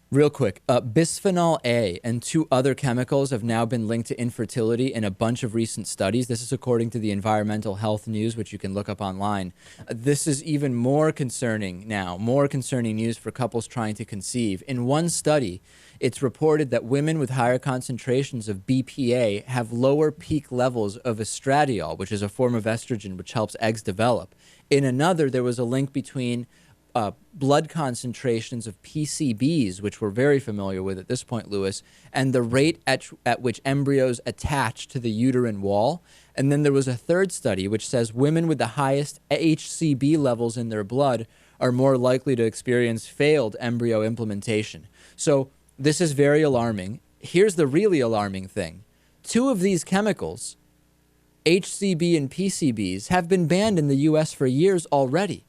Real quick, bisphenol A and two other chemicals have now been linked to infertility in a bunch of recent studies. This is according to the Environmental Health News, which you can look up online. This is even more concerning now, more concerning news for couples trying to conceive. In one study, it's reported that women with higher concentrations of BPA have lower peak levels of estradiol, which is a form of estrogen which helps eggs develop. In another, there was a link between blood concentrations of PCBs, which we're very familiar with at this point, Lewis, and the rate at which embryos attach to the uterine wall. And then there was a third study which says women with the highest HCB levels in their blood are more likely to experience failed embryo implantation. So this is very alarming. Here's the really alarming thing. Two of these chemicals, HCB and PCBs, have been banned in the U.S. for years already.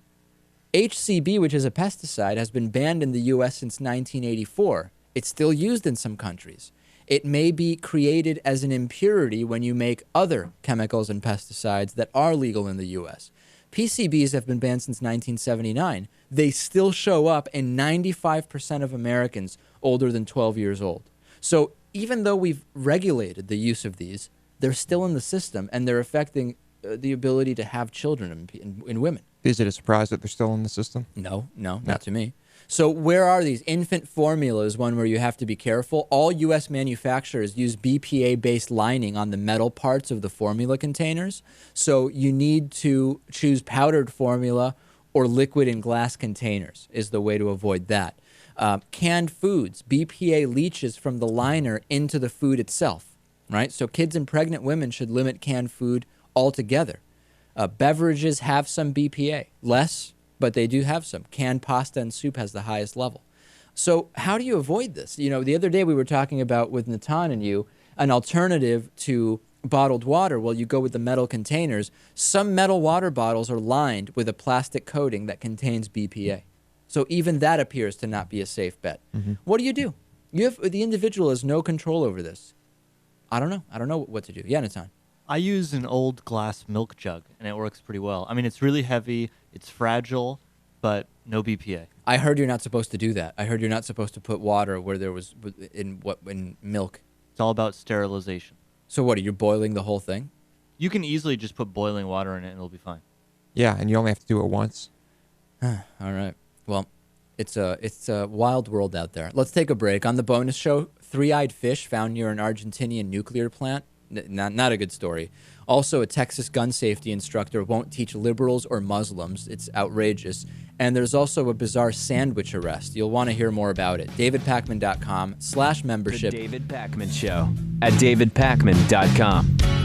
HCB, which is a pesticide, has been banned in the U.S. since 1984. It's still used in some countries. It may be created as an impurity when you make other chemicals and pesticides that are legal in the U.S. PCBs have been banned since 1979. They still show up in 95% of Americans older than 12 years old. So even though we've regulated the use of these, they're still in the system, and they're affecting the ability to have children in women. Is it a surprise that they're still in the system? No, not to me. So where are these? Infant formula is one where you have to be careful. All U.S. manufacturers use BPA-based lining on the metal parts of the formula containers. So you need to choose powdered formula or liquid in glass containers is the way to avoid that. Canned foods, BPA leaches from the liner into the food itself, right? So kids and pregnant women should limit canned food altogether. Beverages have some BPA, less, but they do have some. Canned pasta and soup has the highest level. So how do you avoid this? You know, the other day we were talking about with Natan and you, an alternative to bottled water. Well, you go with the metal containers. Some metal water bottles are lined with a plastic coating that contains BPA. So even that appears to not be a safe bet. Mm-hmm. What do? The individual has no control over this. I don't know. I don't know what to do. Yeah, Natan. I use an old glass milk jug, and it works pretty well. I mean, it's really heavy, it's fragile, but no BPA. I heard you're not supposed to do that. I heard you're not supposed to put water where there was in milk. It's all about sterilization. So what, are you boiling the whole thing? You can easily just put boiling water in it, and it'll be fine. Yeah, and you only have to do it once. All right. Well, it's a wild world out there. Let's take a break. On the bonus show, three-eyed fish found near an Argentinian nuclear plant. Not a good story. Also, a Texas gun safety instructor won't teach liberals or Muslims. It's outrageous. And there's also a bizarre sandwich arrest. You'll want to hear more about it. DavidPakman.com/membership. The David Pakman Show at DavidPakman.com.